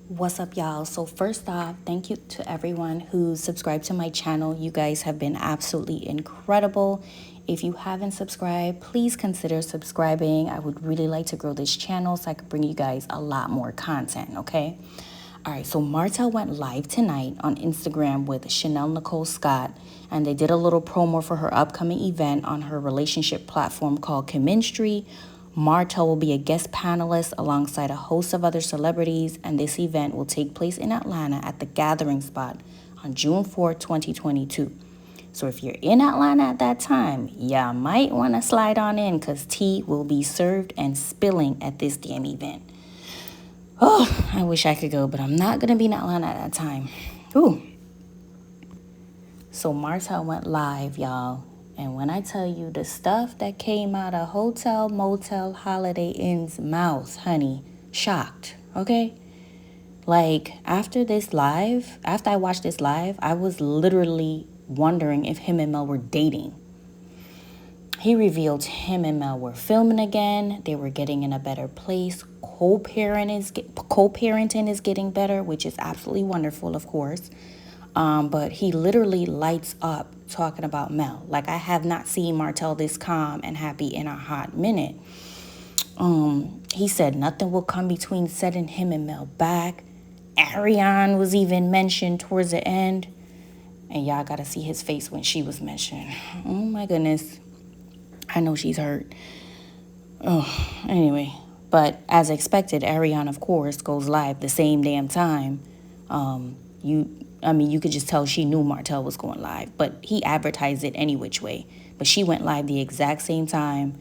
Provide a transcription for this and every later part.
What's up, y'all? So first off, thank you to everyone who subscribed to my channel. You guys have been absolutely incredible. If you haven't subscribed, please consider subscribing. I would really like to grow this channel so I could bring you guys a lot more content, okay? All right, so Martell went live tonight on Instagram with Chanel Nicole Scott, and they did a little promo for her upcoming event on her relationship platform called Chemistry. Martell will be a guest panelist alongside a host of other celebrities, and this event will take place in Atlanta at the Gathering Spot on June 4th, 2022. So if you're in Atlanta at that time, you might want to slide on in because tea will be served and spilling at this damn event. Oh, I wish I could go, but I'm not going to be in Atlanta at that time. Ooh. So Martell went live, y'all. And when I tell you the stuff that came out of Hotel Motel Holiday Inn's mouth, honey, shocked, okay? Like, after I watched this live, I was literally wondering if him and Mel were dating. He revealed him and Mel were filming again. They were getting in a better place. Co-parenting is getting better, which is absolutely wonderful, of course. But he literally lights up talking about Mel. Like, I have not seen Martell this calm and happy in a hot minute. He said nothing will come between setting him and Mel back. Arionne was even mentioned towards the end. And y'all got to see his face when she was mentioned. Oh, my goodness. I know she's hurt. Oh, anyway. But as expected, Arionne, of course, goes live the same damn time. You could just tell she knew Martell was going live, but he advertised it any which way. But she went live the exact same time.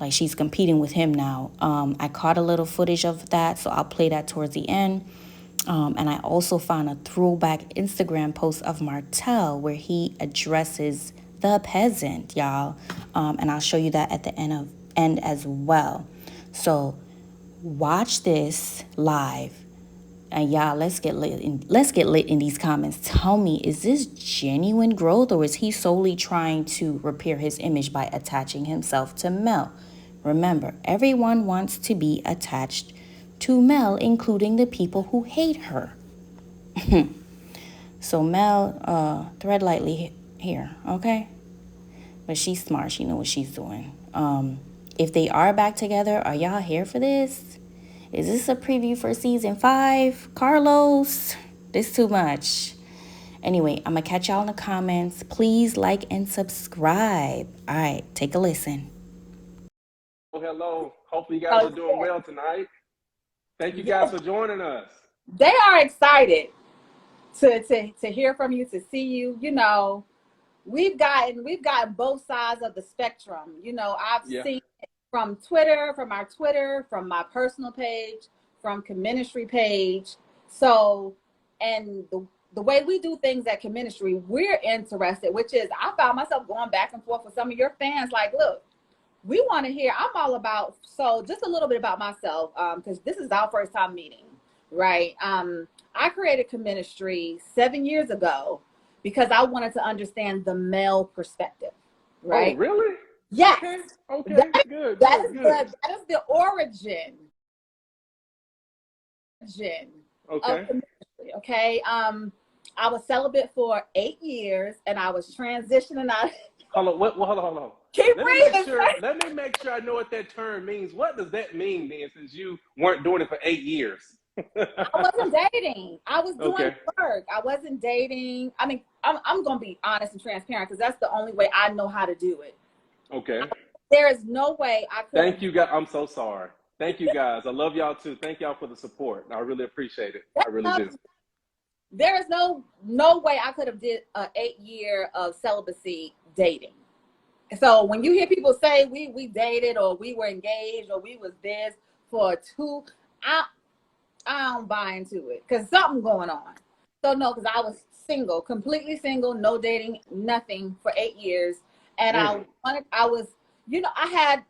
Like, she's competing with him now. I caught a little footage of that, so I'll play that towards the end. And I also found a throwback Instagram post of Martell where he addresses the peasant, y'all. And I'll show you that at the end as well. So watch this live. And y'all, let's get lit in these comments. Tell me, is this genuine growth, or is he solely trying to repair his image by attaching himself to Mel? Remember, everyone wants to be attached to Mel, including the people who hate her. So Mel, tread lightly here, okay? But she's smart. She knows what she's doing. If they are back together, are y'all here for this? Is this a preview for season 5? Carlos, this too much. Anyway, I'm going to catch y'all in the comments. Please like and subscribe. All right, take a listen. Hello. Hopefully you guys are doing well tonight. Thank you guys for joining us. They are excited to hear from you, to see you. You know, we've gotten both sides of the spectrum. You know, I've seen it from Twitter, from our Twitter, from my personal page, from Comministry page. So, and the way we do things at Comministry, we're interested, which is I found myself going back and forth with some of your fans. Like, look, we want to hear. I'm all about. So, just a little bit about myself, because this is our first time meeting, right? I created Comministry 7 years ago because I wanted to understand the male perspective, right? Oh, really? Yes. Okay. Good. That is the origin of Comministry. Okay. I was celibate for 8 years, and I was transitioning out. Hold on. Hold on. Keep reading. Let me make sure I know what that term means. What does that mean, then, since you weren't doing it for 8 years? I wasn't dating. I was doing work. I wasn't dating. I mean, I'm going to be honest and transparent because that's the only way I know how to do it. Okay. There is no way I could. Thank you, guys. I'm so sorry. Thank you, guys. I love y'all, too. Thank y'all for the support. I really appreciate it. I really do. There is no way I could have did an 8-year of celibacy dating. So when you hear people say we dated or we were engaged or we was this for 2, I don't buy into it because something going on. So no, because I was single, completely single, no dating, nothing for 8 years. And I was, you know, I had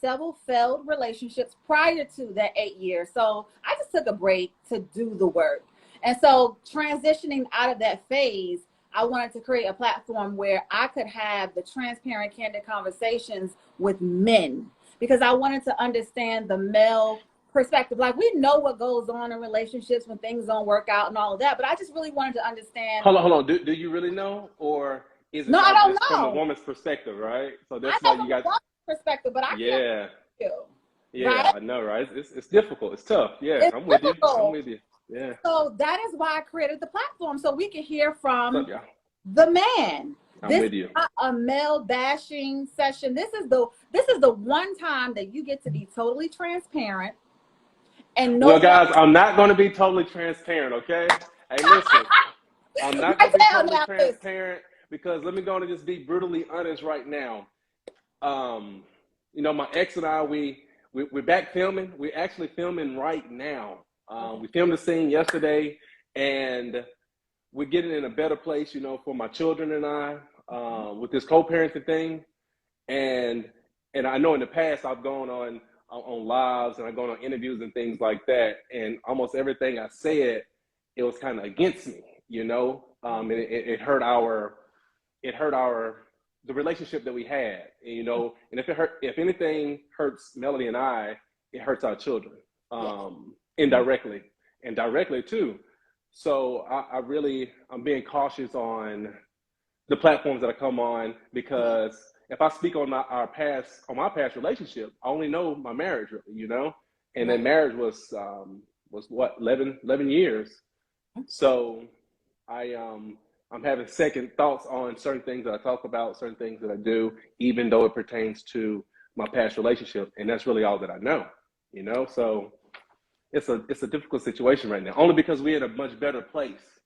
several failed relationships prior to that 8 years. So I just took a break to do the work. And so transitioning out of that phase, I wanted to create a platform where I could have the transparent, candid conversations with men because I wanted to understand the male perspective. Like, we know what goes on in relationships when things don't work out and all of that, but I just really wanted to understand. Hold on. Do you really know, or is it No, I like don't just from a know. woman's perspective, right? So I that's know why you from a got. woman's perspective, but I can't Yeah, you, yeah, right? I know, right? It's difficult. It's tough. Yeah, It's I'm with you. I'm difficult. with you. Yeah. So that is why I created the platform, so we can hear What's up, from y'all? the man. I'm This is with you. not a male bashing session. This is the one time that you get to be totally transparent and no Well, one guys, I'm not going to be totally transparent, okay? Hey, listen, I'm not going to be Martell totally now this. transparent because let me go and just be brutally honest right now. Um, my ex and I, we're back filming. We're actually filming right now. Okay. We filmed the scene yesterday, and we're getting in a better place, for my children and I, with this co-parenting thing. And I know in the past I've gone on lives and I've gone on interviews and things like that, and almost everything I said, it was kind of against me, and it hurt the relationship that we had, and if anything hurts Melody and I, it hurts our children, indirectly and directly too. So I'm being cautious on the platforms that I come on, because if I speak on my past relationship, I only know my marriage, and then marriage was what, 11 years. So I'm having second thoughts on certain things that I talk about, certain things that I do, even though it pertains to my past relationship, and that's really all that I know, So it's a difficult situation right now, only because we're in a much better place,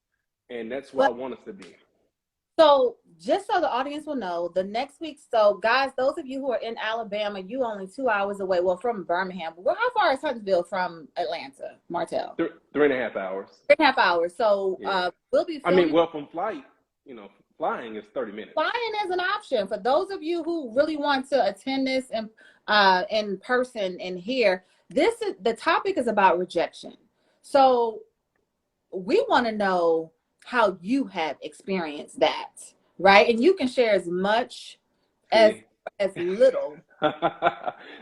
and that's where I want us to be. So just so the audience will know, the next week, so guys, those of you who are in Alabama, you only 2 hours away, well, from Birmingham. Well, how far is Huntsville from Atlanta, Martell? 3.5 hours. 3.5 hours. So we'll be filming. From flight, flying is 30 minutes. Flying is an option for those of you who really want to attend this in person and here. The topic is about rejection. So we want to know how you have experienced that, right? And you can share as much as little.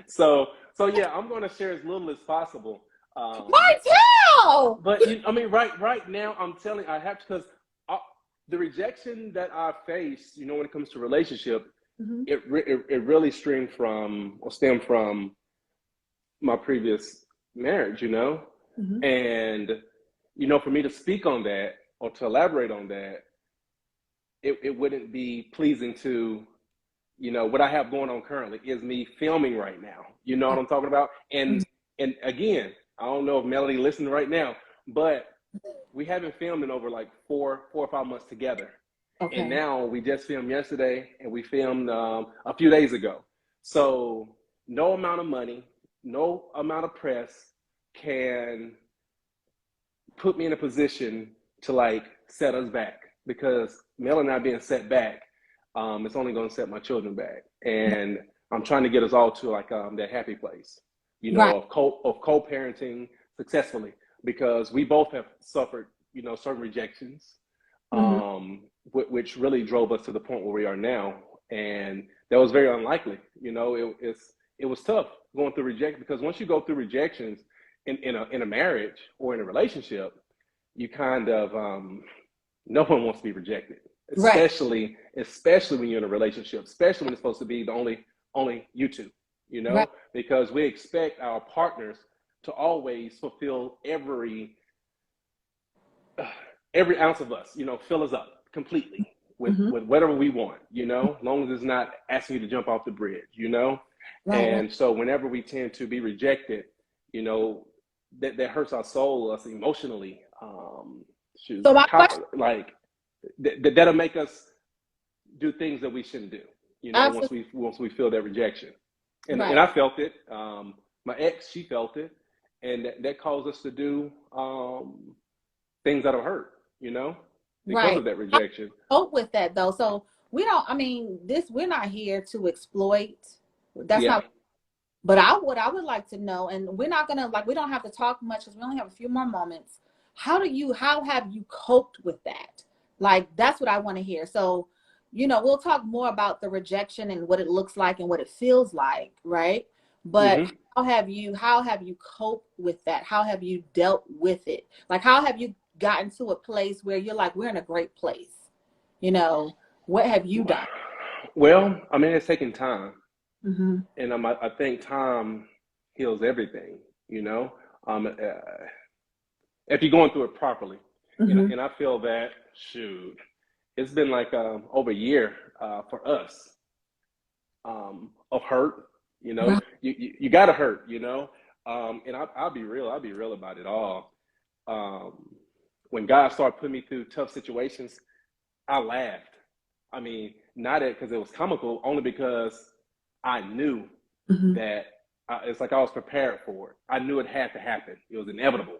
so yeah, I'm going to share as little as possible. Martell! But right now, I have to, because the rejection that I face, when it comes to relationship, it really stemmed from my previous marriage, and for me to speak on that or to elaborate on that, it wouldn't be pleasing to, what I have going on currently is me filming right now. You know what I'm talking about? And again, I don't know if Melody listening right now, but we haven't filmed in over like 4 or 5 months together. Okay. And now we just filmed yesterday, and we filmed a few days ago. So no amount of money, no amount of press can put me in a position to like set us back, because Mel and I being set back, it's only going to set my children back. And I'm trying to get us all to like that happy place, of co-parenting successfully, because we both have suffered, certain rejections, which really drove us to the point where we are now. And that was very unlikely. It was tough going through rejection, because once you go through rejections in a marriage or in a relationship, you kind of, no one wants to be rejected, especially when you're in a relationship, especially when it's supposed to be the only you two, because we expect our partners to always fulfill every ounce of us, fill us up completely with whatever we want, as long as it's not asking you to jump off the bridge, and so whenever we tend to be rejected, that hurts our soul, us emotionally. So that'll make us do things that we shouldn't do, once we feel that rejection. And I felt it. My ex, she felt it, and that caused us to do things that'll hurt, because of that rejection. I cope with that though. So we're not here to exploit. That's not. But what I would like to know, and we're not gonna we don't have to talk much because we only have a few more moments. How have you coped with that? That's what I want to hear. So, we'll talk more about the rejection and what it looks like and what it feels like, right? but how have you coped with that? How have you dealt with it? Like, how have you gotten to a place where you're like, we're in a great place? You know, what have you done? Well, I mean, it's taking time, and I think time heals everything. You know, if you're going through it properly, and I feel that it's been like over a year for us of hurt. You know, Right. you gotta hurt. You know, and I'll be real. I'll be real about it all. When God started putting me through tough situations, I laughed. I mean, not because it was comical, only because I knew that it's like I was prepared for it. I knew it had to happen. It was inevitable.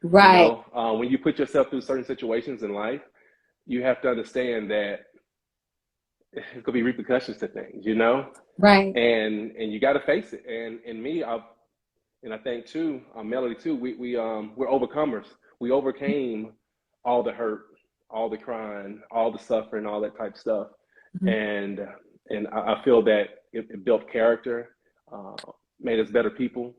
You Right. know, when you put yourself through certain situations in life, you have to understand that it's gonna be repercussions to things. You know, Right. and you got to face it. And me, and I think too, Melody too. We're overcomers. We overcame all the hurt, all the crying, all the suffering, all that type of stuff. And I feel that it built character, made us better people.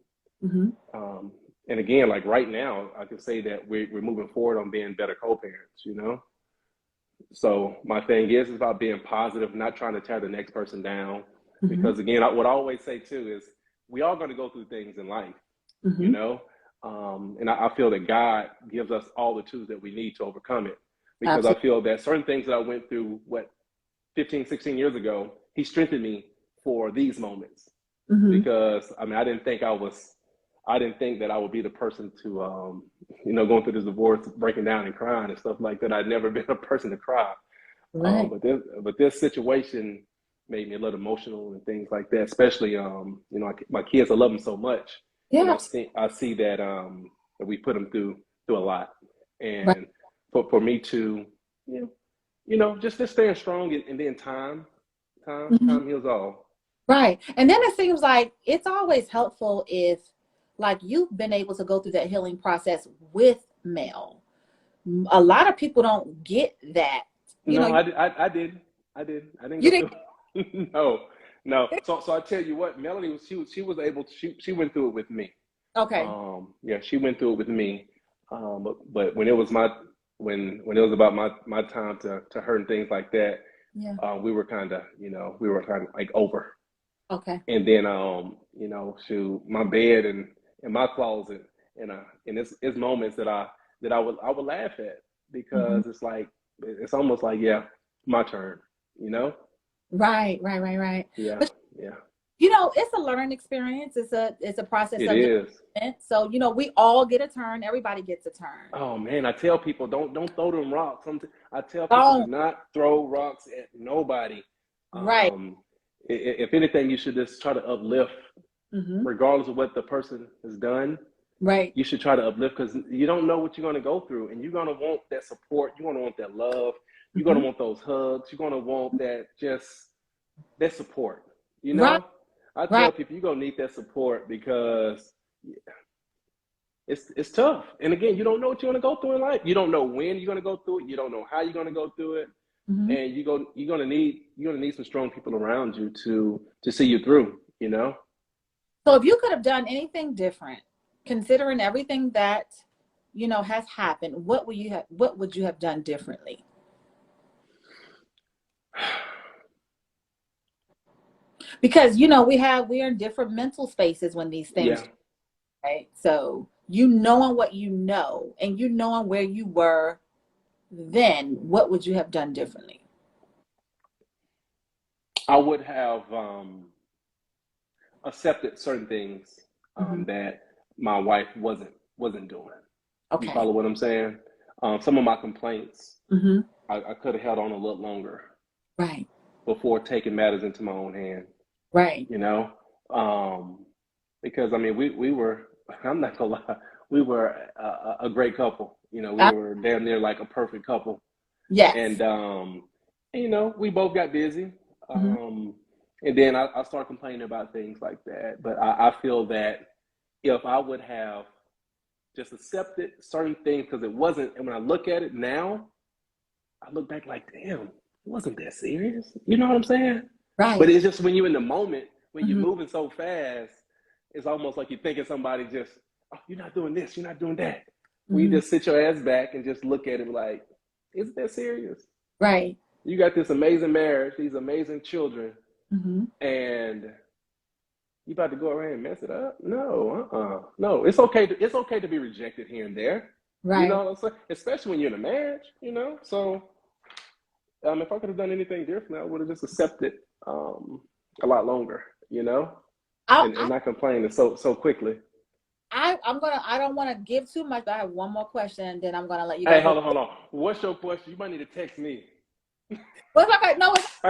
And again, like right now, I can say that we're moving forward on being better co-parents. You know, so my thing is about being positive, not trying to tear the next person down. Because again, what I always say too is we are going to go through things in life. You know, and I feel that God gives us all the tools that we need to overcome it. Because Absolutely. I feel that certain things that I went through, 15, 16 years ago, he strengthened me for these moments. Because I mean, I didn't think that I would be the person to, you know, going through this divorce, breaking down and crying and stuff like that. I'd never been a person to cry. Right. But this situation made me a little emotional and things like that. Especially, you know, my kids, I love them so much, and Yeah. I see that that we put them through a lot, Right. and for me to, you know, just staying strong, and then time heals all. Right. And then it seems like it's always helpful if, like, you've been able to go through that healing process with Mel. A lot of people don't get that. You No, know, I did. I didn't you go didn't. through. No. So I tell you what, Melanie she was able to, she went through it with me. Okay. Yeah, she went through it with me. But when it was when it was about my time to hurt and things like that, Yeah. we were kind of, like over. Okay. And then you know, my bed and my closet, and it's moments that I would laugh at, because it's like it's almost like, yeah, my turn, you know? Right. Yeah, But yeah. you know, it's a learning experience. It's a process It of is. development. So, you know, we all get a turn. Everybody gets a turn. Oh man, I tell people don't throw them rocks. I tell people, do Oh, not throw rocks at nobody. right. Um, if anything, you should just try to uplift, regardless of what the person has done. Right. You should try to uplift, because you don't know what you're going to go through, and you're going to want that support. You're going to want that love. You're going to want those hugs. You're going to want that support. You Right. know, I Right. tell people you're going to need that support, because it's tough. And again, you don't know what you're going to go through in life. You don't know when you're going to go through it. You don't know how you're going to go through it. And you're going to need some strong people around you to see you through. You know. So if you could have done anything different, considering everything that, you know, has happened, what would you have done differently? Because, you know, we're in different mental spaces when these things, Yeah. right? So you knowing what you know, and you knowing where you were then, what would you have done differently? I would have accepted certain things Mm-hmm. that my wife wasn't doing. You Okay. follow what I'm saying? Some of my complaints, Mm-hmm. I could have held on a little longer Right. before taking matters into my own hand. Right. You know, because I mean, we were. I'm not gonna lie, we were a great couple. You know, we Uh, were damn near like a perfect couple, yes. and you know, we both got busy. Mm-hmm. And then I started complaining about things like that. But I feel that if I would have just accepted certain things, because it wasn't, and when I look at it now, I look back like, damn, it wasn't that serious. You know what I'm saying? But Right. it's just when you're in the moment, when you're Mm-hmm. moving so fast, it's almost like you're thinking somebody just, oh, you're not doing this, you're not doing that. When you just sit your ass back and just look at it like, is that serious? Right. You got this amazing marriage, these amazing children, and you about to go around and mess it up? No, no. It's okay to be rejected here and there. Right. You know what I'm saying? Especially when you're in a marriage, you know? So if I could have done anything different, I would have just accepted a lot longer, you know? And not complaining so quickly. I don't want to give too much, but I have one more question, and then I'm gonna let you. Hey, hold on. What's your question? You might need to text me. Well, it's okay. No, it's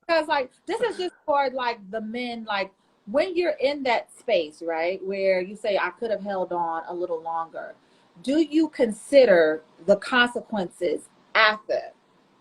because like this is just for like the men. Like when you're in that space, right, where you say I could have held on a little longer. Do you consider the consequences after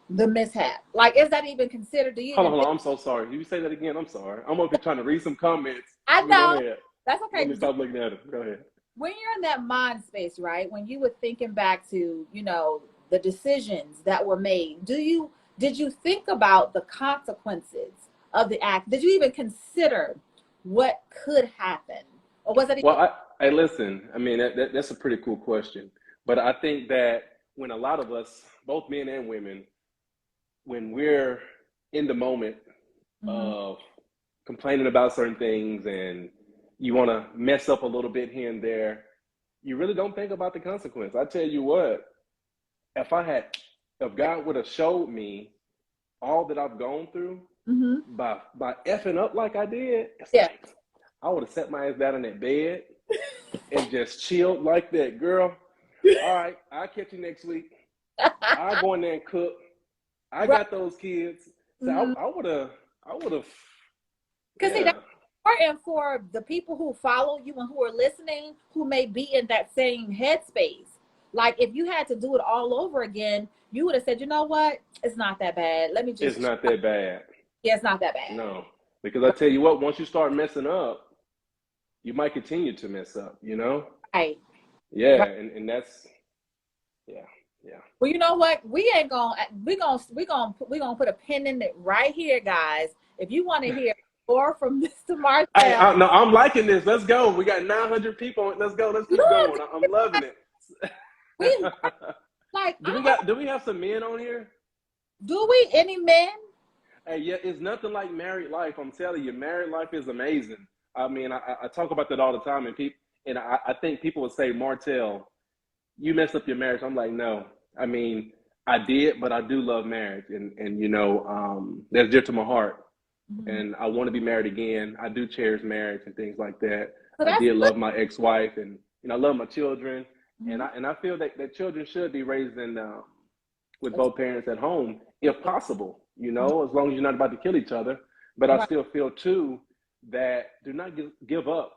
the mishap? Like, is that even considered? Do you? Hold on. I'm so sorry. You say that again? I'm sorry. I'm over here trying to read some comments. I know. Go ahead. That's okay. Let me stop looking at it. Go ahead. When you're in that mind space, right? When you were thinking back to, you know, the decisions that were made, did you think about the consequences of the act? Did you even consider what could happen? Or was that even... Well, I listen, I mean, that's a pretty cool question. But I think that when a lot of us, both men and women, when we're in the moment of complaining about certain things and you want to mess up a little bit here and there, you really don't think about the consequence. I tell you what, if God would have showed me all that I've gone through by effing up like I did, like, I would have set my ass down in that bed and just chilled like that. Girl, all right, I'll catch you next week. I'll go in there and cook. I got those kids. So I would have. Because see, that's important for the people who follow you and who are listening, who may be in that same headspace. Like if you had to do it all over again, you would have said, you know what? It's not that bad. Let me just. It's not that bad. Yeah, it's not that bad. No, because I tell you what, once you start messing up, you might continue to mess up. You know. Right. Yeah, right. And that's. Yeah. Well, you know what? We're gonna put a pin in it right here, guys. If you want to hear more from Mr. Martell. No, I'm liking this. Let's go. We got 900 people. Let's go. Let's keep going. I'm loving it. Do we have some men on here? Do we? Any men? Hey, yeah, it's nothing like married life. I'm telling you, married life is amazing. I mean, I talk about that all the time, and I think people would say, Martell, you messed up your marriage. I'm like, no. I mean, I did, but I do love marriage, and you know, that's dear to my heart. And I want to be married again. I do cherish marriage and things like that. I did love my ex-wife, and you know, I love my children, and I feel that children should be raised in with both parents at home, if possible. You know, as long as you're not about to kill each other. But I still feel too that do not give up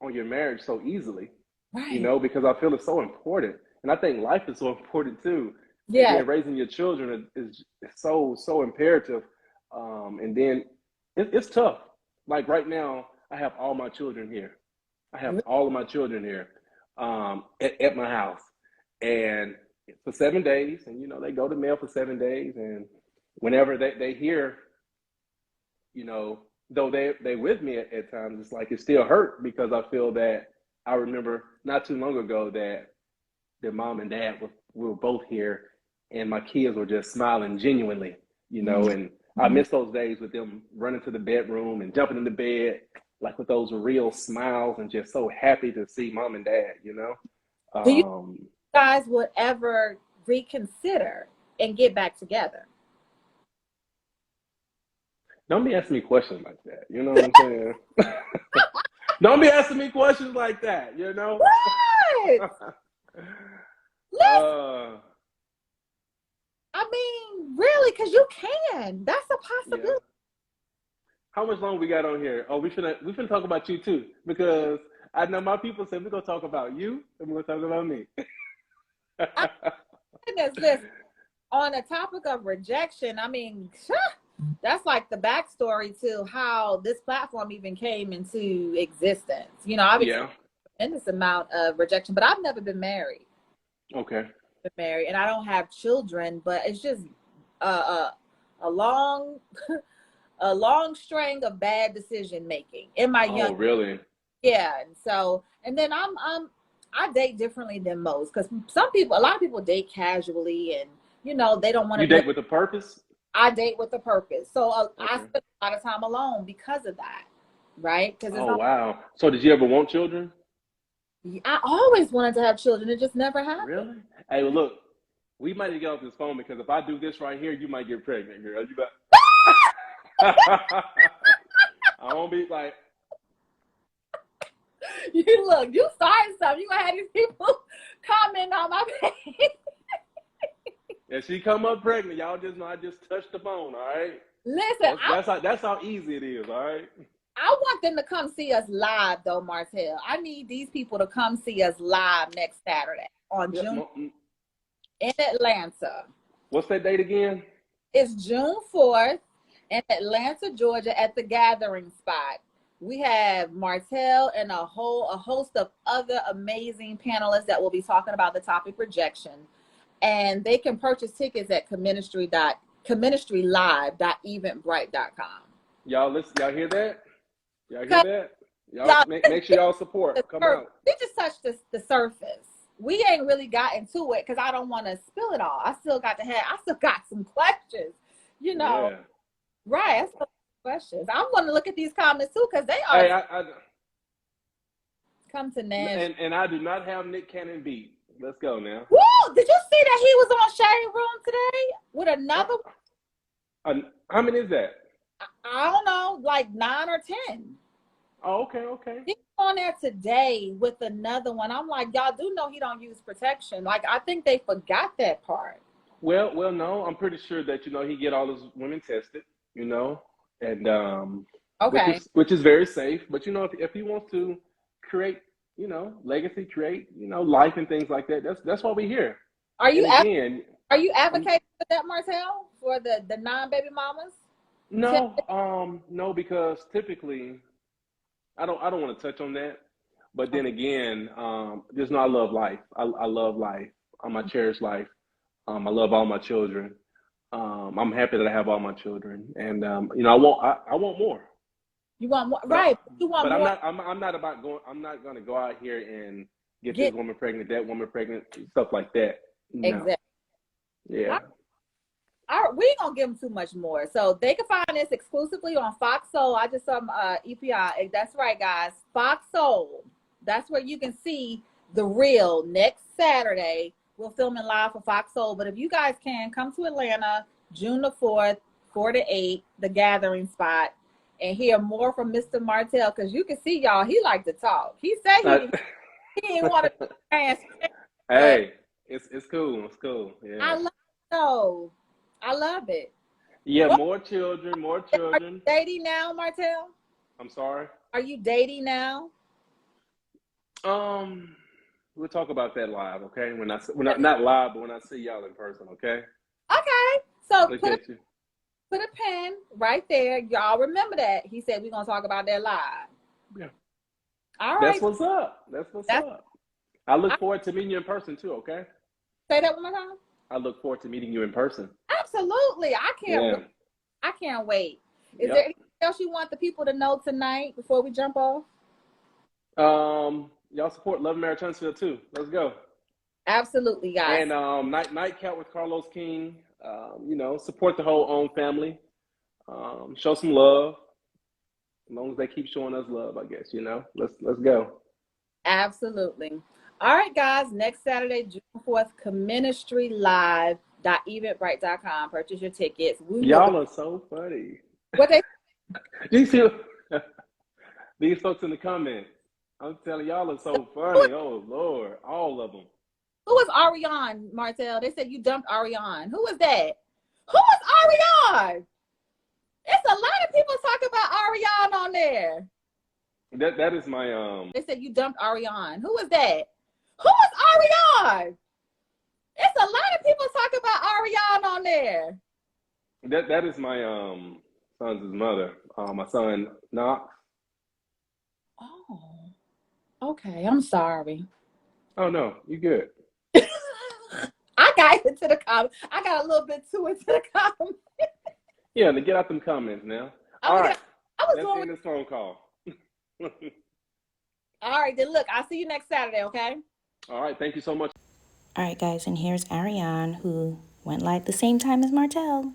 on your marriage so easily. Right. You know, because I feel it's so important, and I think life is so important too. Yeah, and raising your children is so imperative, and then it's tough. Like right now, I have all my children here. I have all of my children here at my house, and for 7 days, and you know they go to mail for 7 days, and whenever they hear, you know, though they with me at times, it's like it still hurt because I feel that. I remember not too long ago that their mom and dad were both here, and my kids were just smiling genuinely, you know, and I miss those days with them running to the bedroom and jumping in the bed, like with those real smiles and just so happy to see mom and dad, you know. Do you guys would ever reconsider and get back together? Don't be asking me questions like that, you know what I'm saying? Don't be asking me questions like that, you know? What? I mean, really, because you can. That's a possibility. Yeah. How much longer we got on here? Oh, we finna talk about you too, because I know my people said we're gonna talk about you and we're gonna talk about me. Listen, on the topic of rejection, I mean, that's like the backstory to how this platform even came into existence. You know, I've experienced a tremendous amount of rejection, but I've never been married. Okay. Been married, and I don't have children, but it's just a long string of bad decision making in my young. Oh, really? Yeah. And so, and then I date differently than most, because a lot of people date casually, and they don't want to You be. date with a purpose? I date with a purpose. So I Okay. spend a lot of time alone because of that, right? Because Oh, wow. So did you ever want children? I always wanted to have children. It just never happened. Really? Hey, well, look, we might need to get off this phone, because if I do this right here, you might get pregnant, girl. You bet. I won't be like. You started something. You gonna have these people comment on my page. If she come up pregnant, y'all just know I just touched the phone, all right? Listen, That's how easy it is, all right? I want them to come see us live, though, Martell. I need these people to come see us live next Saturday on June in Atlanta. What's that date again? It's June 4th in Atlanta, Georgia, at the Gathering Spot. We have Martell and a host of other amazing panelists that will be talking about the topic rejection. And they can purchase tickets at comministrylive.eventbrite.com. Y'all listen, y'all hear that? Y'all hear that? Y'all make sure y'all support. Come out. We just touched the surface. We ain't really got into it because I don't want to spill it all. I still got some questions, Yeah. Right. I still got questions. I want to look at these comments too, because they are. Hey, Come to Nashville. And I do not have Nick Cannon beat. Let's go now. Woo! Did you see that he was on Shade Room today with another one? How many is that? I don't know, like 9 or 10. Oh, okay. He's on there today with another one. I'm like, y'all do know he don't use protection. Like, I think they forgot that part. Well, no. I'm pretty sure that he get all his women tested. And Okay. which is very safe. But if he wants to create, legacy, create, life and things like that, that's why we're here. Are you advocating for that, Martell, for the non-baby mamas? No, because typically I don't want to touch on that. But then again, I love life. I love life. I cherish life. I love all my children. I'm happy that I have all my children, and I want more. You want more, right? You want but more. I'm not about going. I'm not going to go out here and get this woman pregnant, that woman pregnant, stuff like that. No. Exactly. Yeah. We ain't gonna give them too much more. So they can find this exclusively on Fox Soul. I just saw EPI. That's right, guys. Fox Soul. That's where you can see the real next Saturday. We're filming live for Fox Soul. But if you guys can, come to Atlanta, June the 4th, 4 to 8, the Gathering Spot, and hear more from Mr. Martell, because you can see, y'all, he like to talk. He said he didn't want to dance. Hey, it's cool. It's cool. Yeah. I love it. Yeah, more children. Are you dating now, Martell? I'm sorry? Are you dating now? We'll talk about that live, okay? Not live, but when I see y'all in person, okay? Okay. So Look put at you. Put a pen right there. Y'all remember that. He said we're going to talk about that live. Yeah. All right. That's what's up. I look forward to meeting you in person too, okay? Say that one more time. I look forward to meeting you in person. Absolutely. I can't wait. Is there anything else you want the people to know tonight before we jump off? Y'all support Love Marriage Huntsville too. Let's go. Absolutely, guys. And Nightcap with Carlos King. Support the whole OWN family. Show some love. As long as they keep showing us love, I guess, Let's go. Absolutely. All right, guys. Next Saturday, June 4th, comministrylive.eventbrite.com. Purchase your tickets. Y'all are so funny. What they these folks in the comments. I'm telling y'all are so funny. Oh Lord, all of them. Who is Arionne, Martell? They said you dumped Arionne. Who is that? Who is Arionne? It's a lot of people talking about Arionne on there. That is my They said you dumped Arionne. Who is that? Who is Arionne? It's a lot of people talking about Arionne on there. That is my son's mother. My son Knox. Oh, okay. I'm sorry. Oh no, you good. I got into the comment. I got a little bit too into the comment. Yeah, to get out them comments now. All right. Let's end this phone call. All right, then look, I'll see you next Saturday, okay? All right, thank you so much. All right, guys, and here's Arionne, who went live the same time as Martell.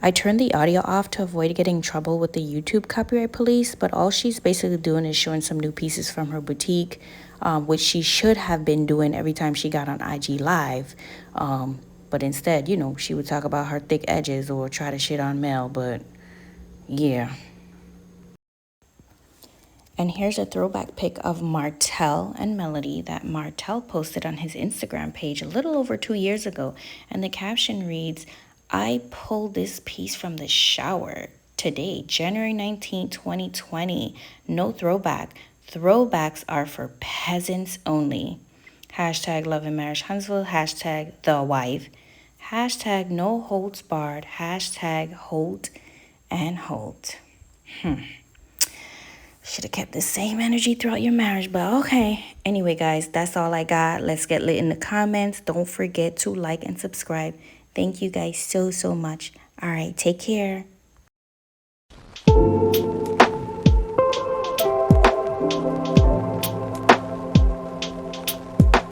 I turned the audio off to avoid getting in trouble with the YouTube copyright police, but all she's basically doing is showing some new pieces from her boutique, which she should have been doing every time she got on IG Live. But instead, you know, she would talk about her thick edges or try to shit on Mel, but yeah. And here's a throwback pic of Martell and Melody that Martell posted on his Instagram page a little over 2 years ago. And the caption reads, I pulled this piece from the shower today, January 19, 2020. No throwback. Throwbacks are for peasants only. Hashtag love and marriage Huntsville. Hashtag the wife. Hashtag no holds barred. Hashtag hold and hold. Should have kept the same energy throughout your marriage, but okay. Anyway, guys, that's all I got. Let's get lit in the comments. Don't forget to like and subscribe. Thank you guys so much. All right, take care.